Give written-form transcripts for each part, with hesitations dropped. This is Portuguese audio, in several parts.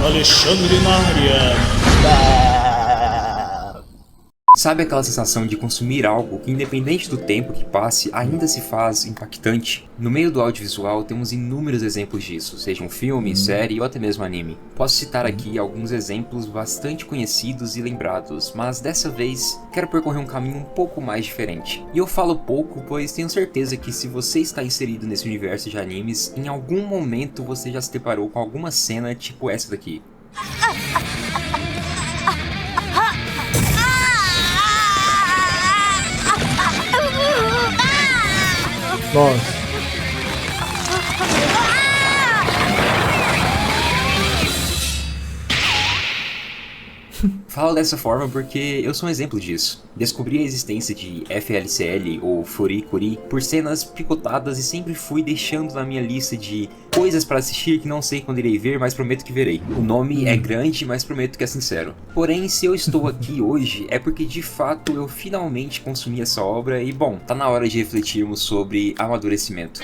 Alexandre na área. Sabe aquela sensação de consumir algo que, independente do tempo que passe, ainda se faz impactante? No meio do audiovisual temos inúmeros exemplos disso, seja um filme, série ou até mesmo anime. Posso citar aqui alguns exemplos bastante conhecidos e lembrados, mas dessa vez quero percorrer um caminho um pouco mais diferente. E eu falo pouco, pois tenho certeza que se você está inserido nesse universo de animes, em algum momento você já se deparou com alguma cena tipo essa daqui. Nossa. Falo dessa forma porque eu sou um exemplo disso. Descobri a existência de FLCL ou Furikuri por cenas picotadas e sempre fui deixando na minha lista de coisas para assistir que não sei quando irei ver, mas prometo que verei. O nome é grande, mas prometo que é sincero. Porém, se eu estou aqui hoje é porque de fato eu finalmente consumi essa obra e bom, tá na hora de refletirmos sobre amadurecimento.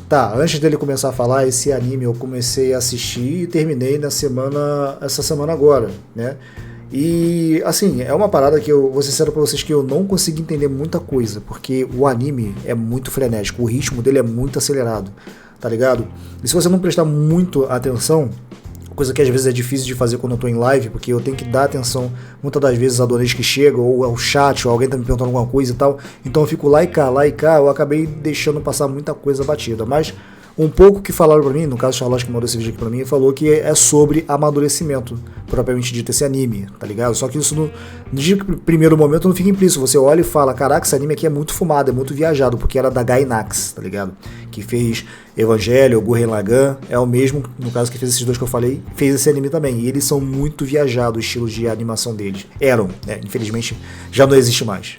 Tá, antes dele começar a falar, esse anime eu comecei a assistir e terminei essa semana agora, né? E, assim, é uma parada que eu vou ser sincero pra vocês que eu não consigo entender muita coisa, porque o anime é muito frenético, o ritmo dele é muito acelerado, tá ligado? E se você não prestar muito atenção, coisa que às vezes é difícil de fazer quando eu tô em live, porque eu tenho que dar atenção muitas das vezes a donas que chegam, ou ao chat, ou alguém tá me perguntando alguma coisa e tal, então eu fico lá e cá, eu acabei deixando passar muita coisa batida, mas um pouco que falaram pra mim, no caso o Charlotte que mandou esse vídeo aqui pra mim, falou que é sobre amadurecimento, propriamente dito, esse anime, tá ligado? Só que isso no primeiro momento não fica implícito, você olha e fala, caraca, esse anime aqui é muito fumado, é muito viajado, porque era da Gainax, tá ligado? Que fez Evangelho, Gurren Lagann, é o mesmo, no caso que fez esses dois que eu falei, fez esse anime também, e eles são muito viajados, o estilo de animação deles. Eram, né? Infelizmente já não existe mais.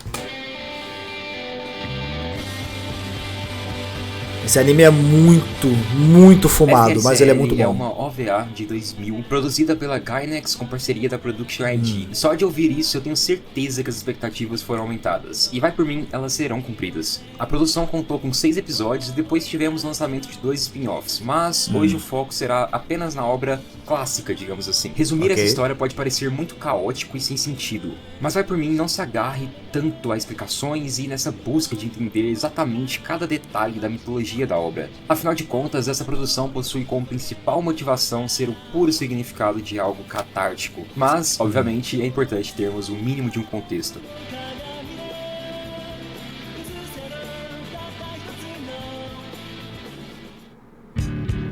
Esse anime é muito fumado, FSL mas ele é muito bom. É uma OVA de 2000, produzida pela Gainax com parceria da Production ID. Só de ouvir isso eu tenho certeza que as expectativas foram aumentadas. E vai por mim, elas serão cumpridas. A produção contou com 6 episódios e depois tivemos o lançamento de 2 spin-offs. Mas hoje o foco será apenas na obra clássica, digamos assim. Resumir essa história pode parecer muito caótico e sem sentido. Mas vai por mim, não se agarre tanto a explicações e nessa busca de entender exatamente cada detalhe da mitologia da obra. Afinal de contas, essa produção possui como principal motivação ser o puro significado de algo catártico, mas, obviamente, é importante termos o mínimo de um contexto.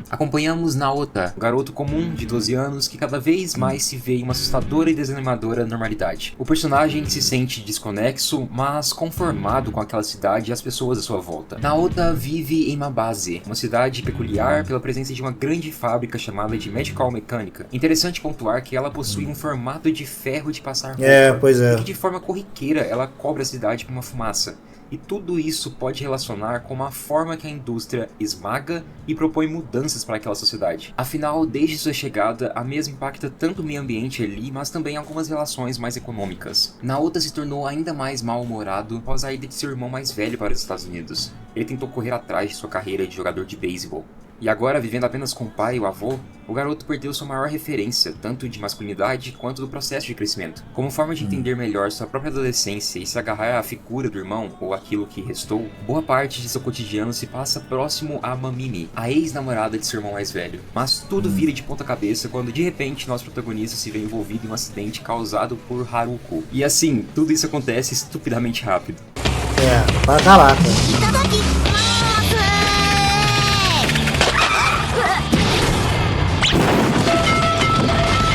Acompanhamos Naota, um garoto comum de 12 anos que cada vez mais se vê em uma assustadora e desanimadora normalidade. O personagem se sente desconexo, mas conformado com aquela cidade e as pessoas à sua volta. Naota vive em Mabase, uma cidade peculiar pela presença de uma grande fábrica chamada de Medical Mecânica. Interessante pontuar que ela possui um formato de ferro de passar roupa, pois é. e que de forma corriqueira ela cobre a cidade com uma fumaça. E tudo isso pode relacionar com a forma que a indústria esmaga e propõe mudanças para aquela sociedade. Afinal, desde sua chegada, a mesma impacta tanto o meio ambiente ali, mas também algumas relações mais econômicas. Naota se tornou ainda mais mal-humorado após a ida de seu irmão mais velho para os Estados Unidos. Ele tentou correr atrás de sua carreira de jogador de beisebol. E agora, vivendo apenas com o pai e o avô, o garoto perdeu sua maior referência, tanto de masculinidade quanto do processo de crescimento. Como forma de entender melhor sua própria adolescência e se agarrar à figura do irmão, ou aquilo que restou, boa parte de seu cotidiano se passa próximo a Mamimi, a ex-namorada de seu irmão mais velho. Mas tudo vira de ponta cabeça quando de repente nosso protagonista se vê envolvido em um acidente causado por Haruko. E assim, tudo isso acontece estupidamente rápido. Pra caraca.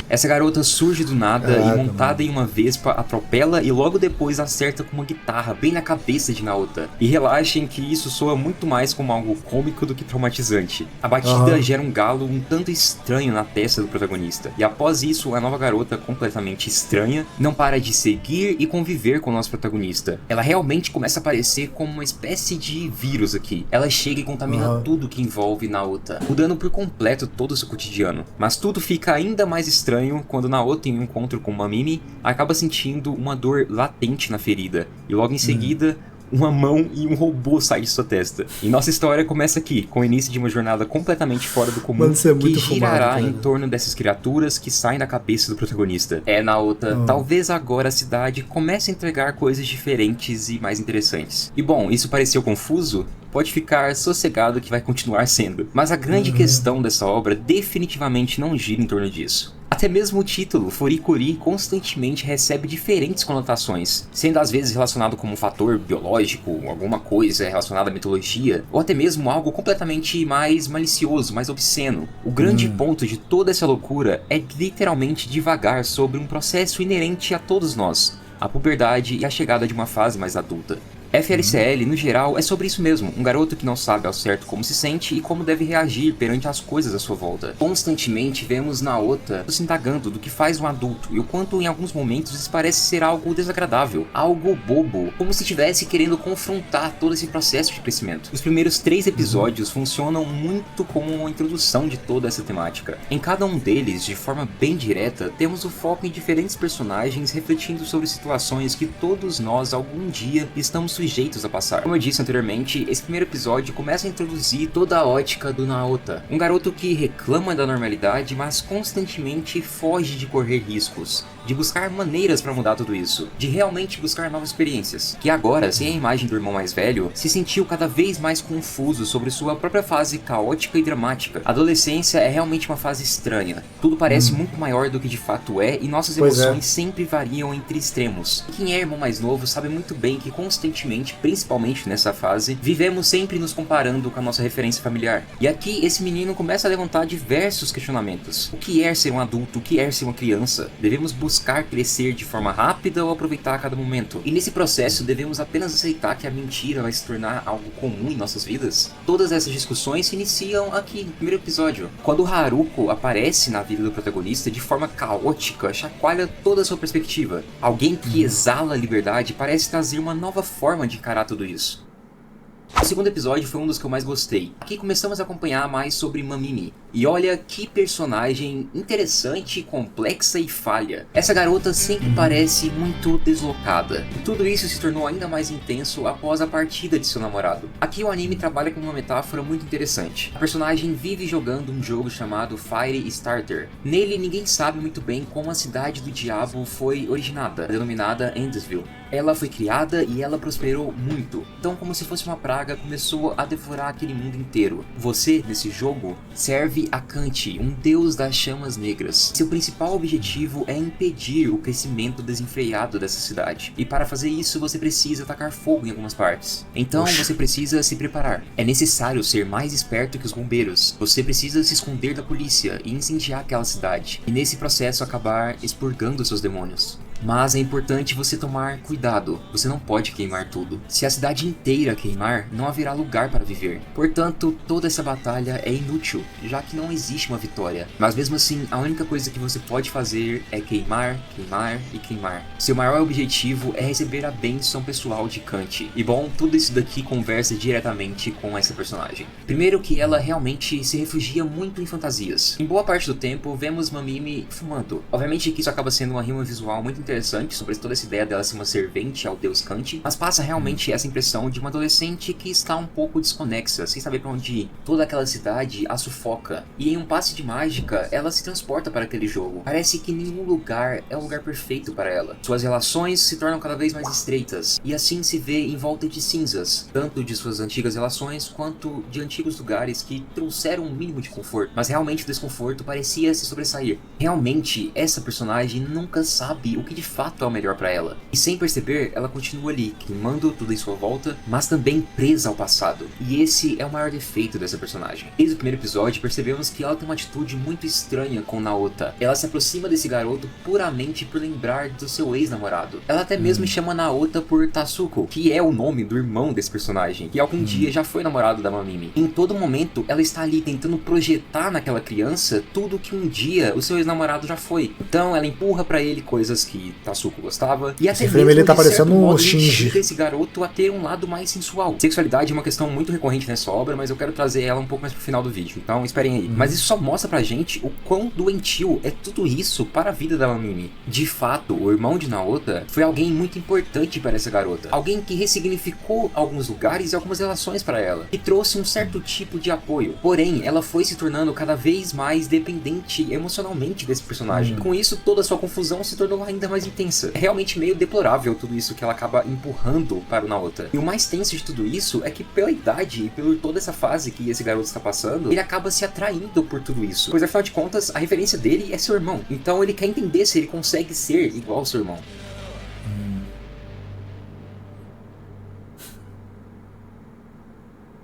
Essa garota surge do nada e montada em uma Vespa atropela e logo depois acerta com uma guitarra bem na cabeça de Naota. E relaxem que isso soa muito mais como algo cômico do que traumatizante. A batida gera um galo um tanto estranho na testa do protagonista. E após isso, a nova garota, completamente estranha, não para de seguir e conviver com o nosso protagonista. Ela realmente começa a aparecer como uma espécie de vírus aqui. Ela chega e contamina tudo que envolve Naota, mudando por completo todo o seu cotidiano. Mas tudo fica ainda mais estranho quando Naota, em um encontro com Mamimi, acaba sentindo uma dor latente na ferida, e logo em seguida uma mão e um robô saem de sua testa. E nossa história começa aqui, com o início de uma jornada completamente fora do comum, Mano, isso é que muito girará fumado, em torno dessas criaturas que saem da cabeça do protagonista. Naota, talvez agora a cidade comece a entregar coisas diferentes e mais interessantes. E bom, isso pareceu confuso? Pode ficar sossegado que vai continuar sendo. Mas a grande questão dessa obra definitivamente não gira em torno disso. Até mesmo o título, Furikuri, constantemente recebe diferentes conotações, sendo às vezes relacionado com um fator biológico, alguma coisa relacionada à mitologia, ou até mesmo algo completamente mais malicioso, mais obsceno. O grande ponto de toda essa loucura é literalmente divagar sobre um processo inerente a todos nós, a puberdade e a chegada de uma fase mais adulta. FLCL, no geral, é sobre isso mesmo, um garoto que não sabe ao certo como se sente e como deve reagir perante as coisas à sua volta. Constantemente vemos Naota se indagando do que faz um adulto e o quanto em alguns momentos isso parece ser algo desagradável, algo bobo, como se estivesse querendo confrontar todo esse processo de crescimento. Os primeiros 3 episódios funcionam muito como uma introdução de toda essa temática. Em cada um deles, de forma bem direta, temos o foco em diferentes personagens refletindo sobre situações que todos nós algum dia estamos sujeitos a passar. Como eu disse anteriormente, esse primeiro episódio começa a introduzir toda a ótica do Naota, um garoto que reclama da normalidade, mas constantemente foge de correr riscos, de buscar maneiras para mudar tudo isso, de realmente buscar novas experiências, que agora, sem a imagem do irmão mais velho, se sentiu cada vez mais confuso sobre sua própria fase caótica e dramática. A adolescência é realmente uma fase estranha, tudo parece muito maior do que de fato é e nossas emoções sempre variam entre extremos. E quem é irmão mais novo sabe muito bem que constantemente, principalmente nessa fase, vivemos sempre nos comparando com a nossa referência familiar. E aqui esse menino começa a levantar diversos questionamentos. O que é ser um adulto? O que é ser uma criança? Devemos buscar crescer de forma rápida ou aproveitar a cada momento? E nesse processo devemos apenas aceitar que a mentira vai se tornar algo comum em nossas vidas? Todas essas discussões se iniciam aqui no primeiro episódio, quando Haruko aparece na vida do protagonista de forma caótica, chacoalha toda a sua perspectiva. Alguém que exala a liberdade parece trazer uma nova forma de encarar tudo isso. O segundo episódio foi um dos que eu mais gostei. Aqui começamos a acompanhar mais sobre Mamimi. E olha que personagem interessante, complexa e falha. Essa garota sempre parece muito deslocada. E tudo isso se tornou ainda mais intenso após a partida de seu namorado. Aqui o anime trabalha com uma metáfora muito interessante. A personagem vive jogando um jogo chamado Fire Starter. Nele ninguém sabe muito bem como a cidade do diabo foi originada, denominada Endesville. Ela foi criada e ela prosperou muito. Então, como se fosse uma praga, começou a devorar aquele mundo inteiro. Você, nesse jogo, serve a Kanti, um deus das chamas negras. Seu principal objetivo é impedir o crescimento desenfreado dessa cidade. E para fazer isso, você precisa tacar fogo em algumas partes. Então, você precisa se preparar. É necessário ser mais esperto que os bombeiros. Você precisa se esconder da polícia e incendiar aquela cidade. E nesse processo acabar expurgando seus demônios. Mas é importante você tomar cuidado, você não pode queimar tudo. Se a cidade inteira queimar, não haverá lugar para viver. Portanto, toda essa batalha é inútil, já que não existe uma vitória. Mas mesmo assim, a única coisa que você pode fazer é queimar, queimar e queimar. Seu maior objetivo é receber a bênção pessoal de Kanti. E bom, tudo isso daqui conversa diretamente com essa personagem. Primeiro que ela realmente se refugia muito em fantasias. Em boa parte do tempo, vemos Mamimi fumando. Obviamente que isso acaba sendo uma rima visual muito interessante sobre toda essa ideia dela ser uma servente ao deus Kanti, mas passa realmente essa impressão de uma adolescente que está um pouco desconexa, sem saber para onde ir. Toda aquela cidade a sufoca, e em um passe de mágica, ela se transporta para aquele jogo. Parece que nenhum lugar é o lugar perfeito para ela. Suas relações se tornam cada vez mais estreitas, e assim se vê em volta de cinzas, tanto de suas antigas relações, quanto de antigos lugares que trouxeram um mínimo de conforto, mas realmente o desconforto parecia se sobressair. Realmente, essa personagem nunca sabe o que de fato é o melhor para ela. E sem perceber, ela continua ali, queimando tudo em sua volta, mas também presa ao passado. E esse é o maior defeito dessa personagem. Desde o primeiro episódio, percebemos que ela tem uma atitude muito estranha com Naota. Ela se aproxima desse garoto puramente por lembrar do seu ex-namorado. Ela até mesmo chama Naota por Tatsuko, que é o nome do irmão desse personagem, que algum dia já foi namorado da Mamimi. Em todo momento, ela está ali tentando projetar naquela criança tudo que um dia o seu ex-namorado já foi. Então, ela empurra para ele coisas que que Tatsuko gostava, e até Esse frame ele tá de certo parecendo um modo, Shinji. instiga esse garoto a ter um lado mais sensual. Sexualidade é uma questão muito recorrente nessa obra, mas eu quero trazer ela um pouco mais pro final do vídeo, então esperem aí. Mas isso só mostra pra gente o quão doentio é tudo isso para a vida da Mamimi. De fato, o irmão de Naota foi alguém muito importante para essa garota, alguém que ressignificou alguns lugares e algumas relações para ela, e trouxe um certo tipo de apoio. Porém, ela foi se tornando cada vez mais dependente emocionalmente desse personagem. Com isso, toda a sua confusão se tornou ainda mais intensa. É realmente meio deplorável tudo isso que ela acaba empurrando para o Naota. E o mais tenso de tudo isso é que pela idade e por toda essa fase que esse garoto está passando, ele acaba se atraindo por tudo isso. Pois afinal de contas, a referência dele é seu irmão. Então ele quer entender se ele consegue ser igual ao seu irmão.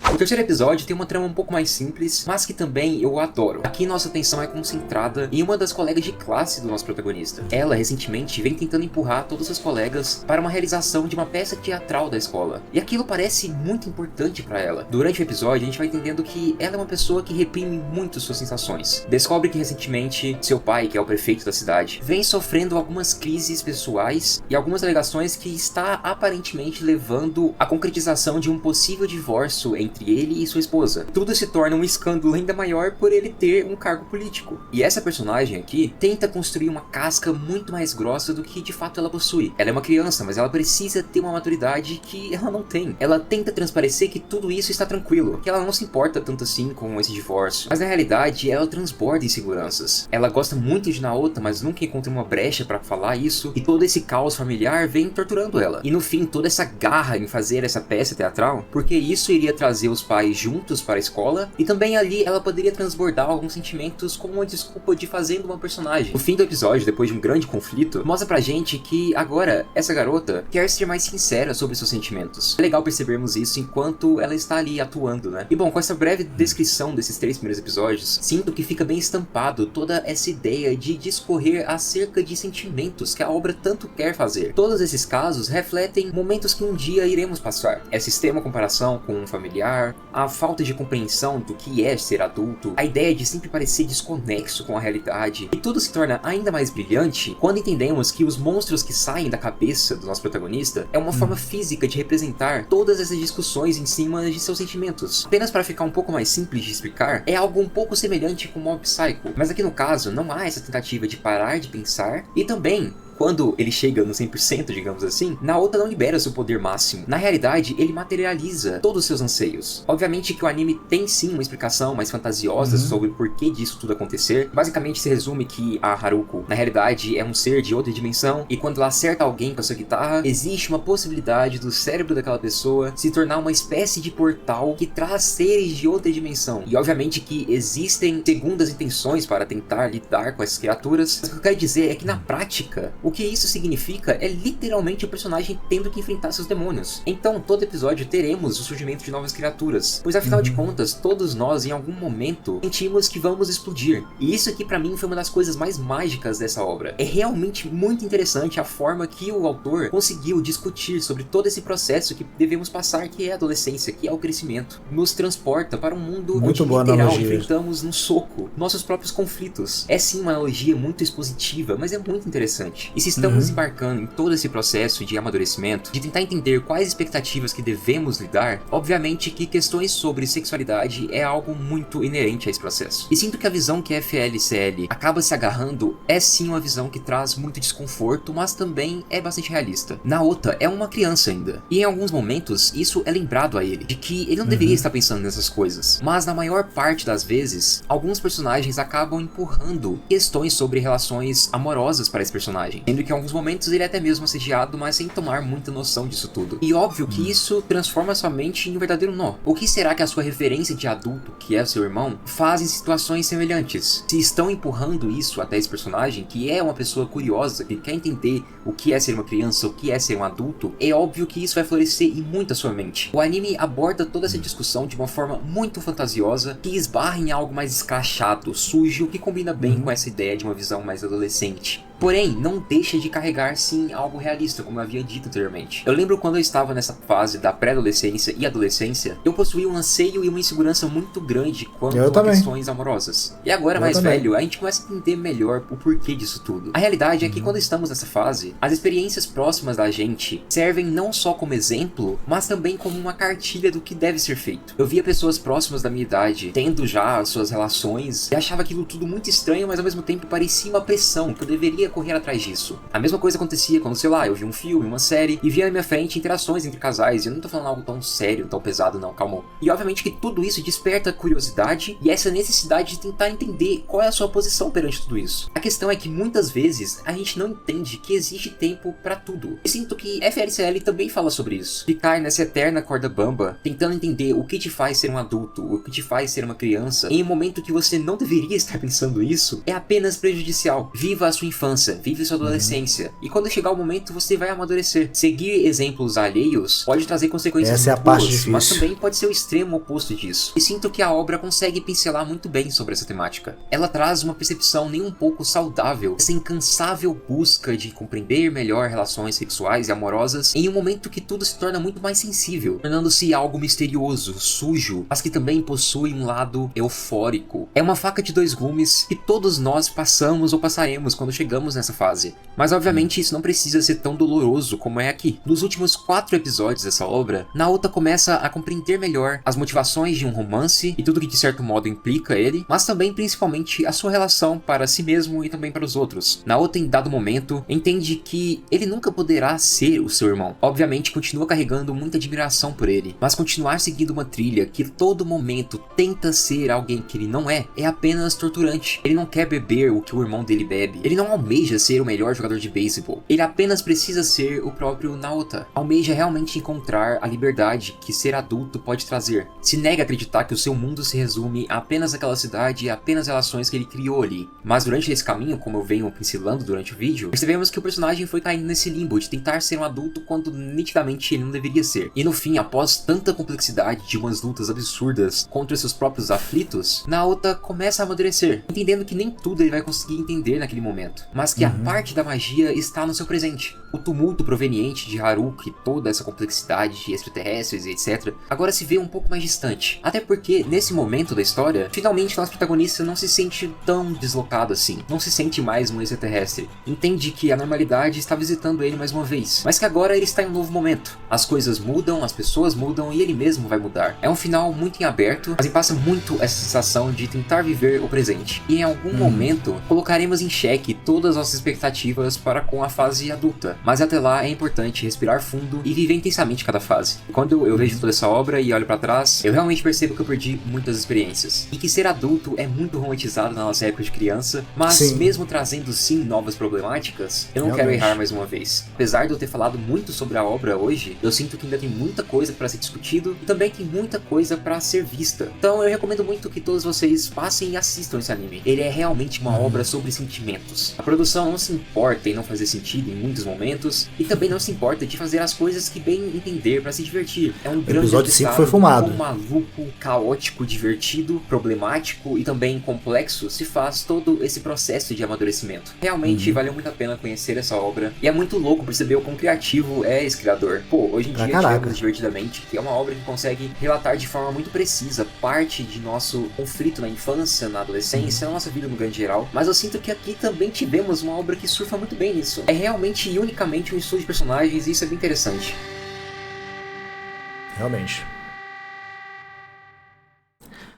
O terceiro episódio tem uma trama um pouco mais simples, mas que também eu adoro. Aqui nossa atenção é concentrada em uma das colegas de classe do nosso protagonista. Ela, recentemente, vem tentando empurrar todos os colegas para uma realização de uma peça teatral da escola. E aquilo parece muito importante para ela. Durante o episódio, a gente vai entendendo que ela é uma pessoa que reprime muito suas sensações. Descobre que, recentemente, seu pai, que é o prefeito da cidade, vem sofrendo algumas crises pessoais e algumas alegações que está aparentemente levando à concretização de um possível divórcio entre ele e sua esposa. Tudo se torna um escândalo ainda maior por ele ter um cargo político. E essa personagem aqui tenta construir uma casca muito mais grossa do que de fato ela possui. Ela é uma criança, mas ela precisa ter uma maturidade que ela não tem. Ela tenta transparecer que tudo isso está tranquilo, que ela não se importa tanto assim com esse divórcio. Mas na realidade, ela transborda inseguranças. Ela gosta muito de Naota, mas nunca encontra uma brecha para falar isso, e todo esse caos familiar vem torturando ela. E no fim, toda essa garra em fazer essa peça teatral, porque isso iria trazer os pais juntos para a escola, e também ali ela poderia transbordar alguns sentimentos como uma desculpa de fazendo uma personagem. No fim do episódio, depois de um grande conflito, mostra pra gente que agora essa garota quer ser mais sincera sobre seus sentimentos. É legal percebermos isso enquanto ela está ali atuando, né? E bom, com essa breve descrição desses 3 primeiros episódios, sinto que fica bem estampado toda essa ideia de discorrer acerca de sentimentos que a obra tanto quer fazer. Todos esses casos refletem momentos que um dia iremos passar. Essa extrema comparação com um familiar, a falta de compreensão do que é ser adulto, a ideia de sempre parecer desconexo com a realidade, e tudo se torna ainda mais brilhante quando entendemos que os monstros que saem da cabeça do nosso protagonista é uma forma física de representar todas essas discussões em cima de seus sentimentos. Apenas para ficar um pouco mais simples de explicar, é algo um pouco semelhante com Mob Psycho, mas aqui no caso não há essa tentativa de parar de pensar, e também quando ele chega no 100%, digamos assim, Naota não libera seu poder máximo. Na realidade, ele materializa todos os seus anseios. Obviamente que o anime tem sim uma explicação mais fantasiosa sobre o porquê disso tudo acontecer. Basicamente se resume que a Haruko, na realidade, é um ser de outra dimensão, e quando ela acerta alguém com a sua guitarra, existe uma possibilidade do cérebro daquela pessoa se tornar uma espécie de portal que traz seres de outra dimensão. E obviamente que existem segundas intenções para tentar lidar com essas criaturas, mas o que eu quero dizer é que na prática, o que isso significa é literalmente o personagem tendo que enfrentar seus demônios. Então, todo episódio teremos o surgimento de novas criaturas, pois afinal de contas, todos nós em algum momento sentimos que vamos explodir. E isso aqui pra mim foi uma das coisas mais mágicas dessa obra. É realmente muito interessante a forma que o autor conseguiu discutir sobre todo esse processo que devemos passar, que é a adolescência, que é o crescimento. Nos transporta para um mundo muito onde boa literal analogia. enfrentamos no soco nossos próprios conflitos. É sim uma analogia muito expositiva, mas é muito interessante. E se estamos embarcando em todo esse processo de amadurecimento, de tentar entender quais expectativas que devemos lidar, obviamente que questões sobre sexualidade é algo muito inerente a esse processo. E sinto que a visão que FLCL acaba se agarrando é sim uma visão que traz muito desconforto, mas também é bastante realista. Naota é uma criança ainda, e em alguns momentos isso é lembrado a ele, de que ele não deveria estar pensando nessas coisas. Mas na maior parte das vezes, alguns personagens acabam empurrando questões sobre relações amorosas para esse personagem, sendo que em alguns momentos ele é até mesmo assediado, mas sem tomar muita noção disso tudo. E óbvio que isso transforma sua mente em um verdadeiro nó. O que será que a sua referência de adulto, que é o seu irmão, faz em situações semelhantes? Se estão empurrando isso até esse personagem, que é uma pessoa curiosa, que quer entender o que é ser uma criança, o que é ser um adulto, é óbvio que isso vai florescer em muito a sua mente. O anime aborda toda essa discussão de uma forma muito fantasiosa, que esbarra em algo mais escrachado, sujo, que combina bem com essa ideia de uma visão mais adolescente. Porém, não deixa de carregar sim algo realista, como eu havia dito anteriormente. Eu lembro quando eu estava nessa fase da pré-adolescência e adolescência, eu possuía um anseio e uma insegurança muito grande quanto a questões amorosas. E agora, mais velho, a gente começa a entender melhor o porquê disso tudo. A realidade é que quando estamos nessa fase, as experiências próximas da gente servem não só como exemplo, mas também como uma cartilha do que deve ser feito. Eu via pessoas próximas da minha idade tendo já as suas relações e achava aquilo tudo muito estranho, mas ao mesmo tempo parecia uma pressão, que eu deveria correr atrás disso. A mesma coisa acontecia quando, sei lá, eu via um filme, uma série, e via na minha frente interações entre casais, e eu não tô falando algo tão sério, tão pesado não, calma. E obviamente que tudo isso desperta curiosidade e essa necessidade de tentar entender qual é a sua posição perante tudo isso. A questão é que muitas vezes a gente não entende que existe tempo pra tudo. E sinto que FLCL também fala sobre isso. Ficar nessa eterna corda bamba, tentando entender o que te faz ser um adulto, o que te faz ser uma criança, em um momento que você não deveria estar pensando isso, é apenas prejudicial. Viva a sua infância, vive a sua adolescência, e quando chegar o momento você vai amadurecer. Seguir exemplos alheios pode trazer consequências essa é a boas, parte difícil, mas também pode ser o extremo oposto disso. E sinto que a obra consegue pincelar muito bem sobre essa temática. Ela traz uma percepção nem um pouco saudável, essa incansável busca de compreender melhor relações sexuais e amorosas em um momento que tudo se torna muito mais sensível, tornando-se algo misterioso, sujo, mas que também possui um lado eufórico. É uma faca de dois gumes que todos nós passamos ou passaremos quando chegamos nessa fase. Mas obviamente isso não precisa ser tão doloroso como é aqui. Nos últimos 4 episódios dessa obra, Naota começa a compreender melhor as motivações de um romance e tudo que de certo modo implica ele, mas também principalmente a sua relação para si mesmo e também para os outros. Naota em dado momento entende que ele nunca poderá ser o seu irmão. Obviamente continua carregando muita admiração por ele, mas continuar seguindo uma trilha que todo momento tenta ser alguém que ele não é apenas torturante. Ele não quer beber o que o irmão dele bebe, ele não almeja ser o melhor jogador de beisebol, ele apenas precisa ser o próprio Naota. Almeja realmente encontrar a liberdade que ser adulto pode trazer. Se nega a acreditar que o seu mundo se resume a apenas aquela cidade e apenas relações que ele criou ali. Mas durante esse caminho, como eu venho pincelando durante o vídeo, percebemos que o personagem foi caindo nesse limbo de tentar ser um adulto quando nitidamente ele não deveria ser. E no fim, após tanta complexidade de umas lutas absurdas contra seus próprios aflitos, Naota começa a amadurecer, entendendo que nem tudo ele vai conseguir entender naquele momento, mas que a parte da magia está no seu presente. O tumulto proveniente de Haruka e toda essa complexidade de extraterrestres e etc. agora se vê um pouco mais distante. Até porque, nesse momento da história, finalmente nosso protagonista não se sente tão deslocado assim. Não se sente mais um extraterrestre. Entende que a normalidade está visitando ele mais uma vez. Mas que agora ele está em um novo momento. As coisas mudam, as pessoas mudam e ele mesmo vai mudar. É um final muito em aberto, mas me passa muito essa sensação de tentar viver o presente. E em algum momento, colocaremos em xeque todas as nossas expectativas para com a fase adulta. Mas até lá é importante respirar fundo e viver intensamente cada fase. E quando eu vejo toda essa obra e olho pra trás, eu realmente percebo que eu perdi muitas experiências. E que ser adulto é muito romantizado na nossa época de criança, mas mesmo trazendo sim novas problemáticas, eu não quero errar mais uma vez. Apesar de eu ter falado muito sobre a obra hoje, eu sinto que ainda tem muita coisa para ser discutido e também tem muita coisa para ser vista. Então eu recomendo muito que todos vocês passem e assistam esse anime. Ele é realmente uma obra sobre sentimentos. A produção não se importa em não fazer sentido em muitos momentos e também não se importa de fazer as coisas que bem entender para se divertir. É um grande episódio 5 foi fumado. Um maluco, caótico, divertido, problemático e também complexo se faz todo esse processo de amadurecimento. Realmente valeu muito a pena conhecer essa obra e é muito louco perceber o quão criativo é esse criador. Pô, hoje em dia tivemos Divertidamente, que é uma obra que consegue relatar de forma muito precisa parte de nosso conflito na infância, na adolescência, na nossa vida no grande geral, mas eu sinto que aqui também tivemos uma obra que surfa muito bem nisso. É realmente e unicamente um estudo de personagens e isso é bem interessante. Realmente.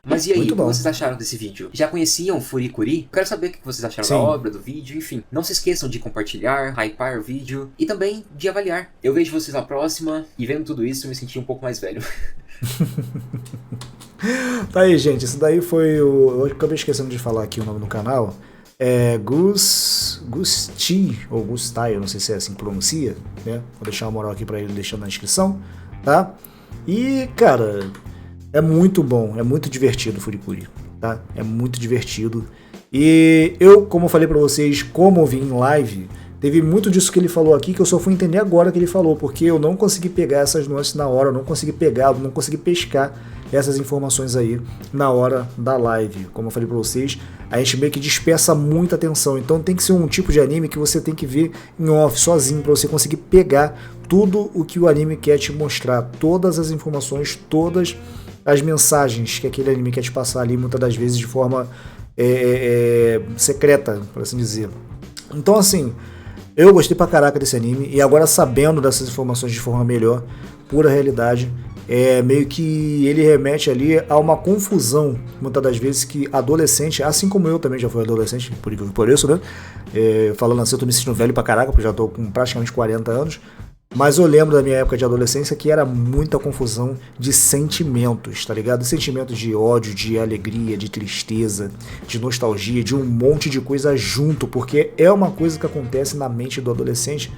Mas e aí, o que vocês acharam desse vídeo? Já conheciam Furikuri? Quero saber o que vocês acharam da obra, do vídeo, enfim. Não se esqueçam de compartilhar, hypar o vídeo e também de avaliar. Eu vejo vocês na próxima e vendo tudo isso eu me senti um pouco mais velho. Tá aí, gente. Isso daí foi o... Eu acabei esquecendo de falar aqui o nome do canal. É Gusti, ou Gustai, eu não sei se é assim que pronuncia, né? Vou deixar uma moral aqui pra ele deixando na descrição, tá? E, cara... É muito bom, é muito divertido o Furikuri, tá? É muito divertido. E eu, como eu falei pra vocês, como eu vi em live, teve muito disso que ele falou aqui que eu só fui entender agora que ele falou, porque eu não consegui pegar essas nuances na hora, eu não consegui pegar, eu não consegui pescar essas informações aí na hora da live. Como eu falei pra vocês, a gente meio que dispersa muita atenção, então tem que ser um tipo de anime que você tem que ver em off, sozinho, pra você conseguir pegar tudo o que o anime quer te mostrar, todas as informações, todas as mensagens que aquele anime quer te passar ali, muitas das vezes de forma secreta, por assim dizer. Então assim, eu gostei pra caraca desse anime, e agora sabendo dessas informações de forma melhor, pura realidade, meio que ele remete ali a uma confusão, muitas das vezes, que adolescente, assim como eu também já fui adolescente, por incrível que pareça, né? Falando assim, eu tô me sentindo velho pra caraca, porque já tô com praticamente 40 anos, mas eu lembro da minha época de adolescência que era muita confusão de sentimentos, tá ligado? Sentimentos de ódio, de alegria, de tristeza, de nostalgia, de um monte de coisa junto, porque é uma coisa que acontece na mente do adolescente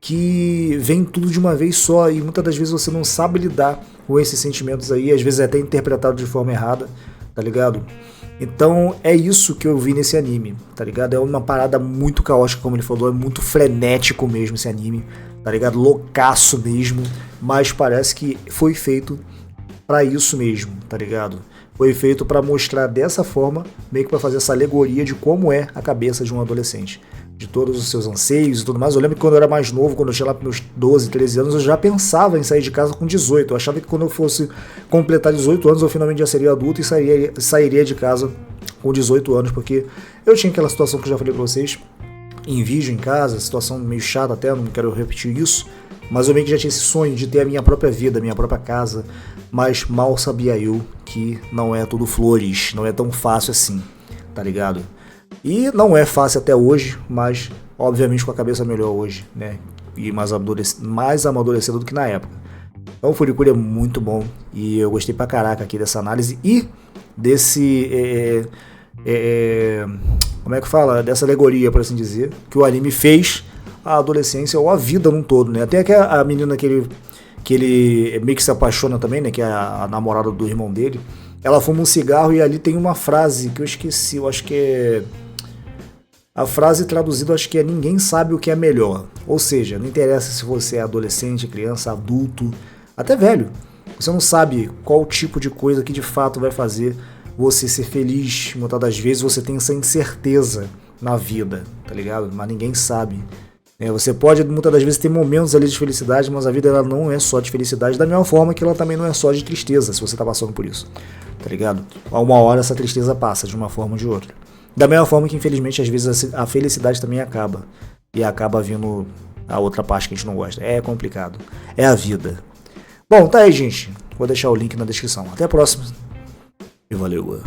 que vem tudo de uma vez só, e muitas das vezes você não sabe lidar com esses sentimentos aí, às vezes é até interpretado de forma errada, tá ligado? Então é isso que eu vi nesse anime, tá ligado? É uma parada muito caótica, como ele falou, é muito frenético mesmo esse anime, tá ligado? Loucaço mesmo, mas parece que foi feito pra isso mesmo, tá ligado? Foi feito pra mostrar dessa forma, meio que pra fazer essa alegoria de como é a cabeça de um adolescente, de todos os seus anseios e tudo mais. Eu lembro que quando eu era mais novo, quando eu tinha lá meus 12, 13 anos, eu já pensava em sair de casa com 18. Eu achava que quando eu fosse completar 18 anos, eu finalmente já seria adulto e sairia de casa com 18 anos, porque eu tinha aquela situação que eu já falei pra vocês, em vídeo em casa, situação meio chata até, não quero repetir isso, mas eu meio que já tinha esse sonho de ter a minha própria vida, a minha própria casa, mas mal sabia eu que não é tudo flores, não é tão fácil assim, tá ligado? E não é fácil até hoje, mas obviamente com a cabeça melhor hoje, né? E mais amadurecido do que na época. Então o Furikuri é muito bom e eu gostei pra caraca aqui dessa análise e desse... como é que fala? Dessa alegoria, por assim dizer, que o anime fez a adolescência ou a vida num todo, né? Até que a menina que ele meio que se apaixona também, né? Que é a namorada do irmão dele. Ela fuma um cigarro e ali tem uma frase que eu esqueci, eu acho que é... A frase traduzida acho que é: ninguém sabe o que é melhor. Ou seja, não interessa se você é adolescente, criança, adulto, até velho. Você não sabe qual tipo de coisa que de fato vai fazer você ser feliz. Muitas das vezes você tem essa incerteza na vida, tá ligado? Mas ninguém sabe. Você pode muitas das vezes ter momentos ali de felicidade, mas a vida ela não é só de felicidade, da mesma forma que ela também não é só de tristeza, se você tá passando por isso, tá ligado? A uma hora essa tristeza passa de uma forma ou de outra. Da mesma forma que infelizmente às vezes a felicidade também acaba, e acaba vindo a outra parte que a gente não gosta. É complicado, é a vida. Bom, tá aí, gente, vou deixar o link na descrição. Até a próxima e valeu.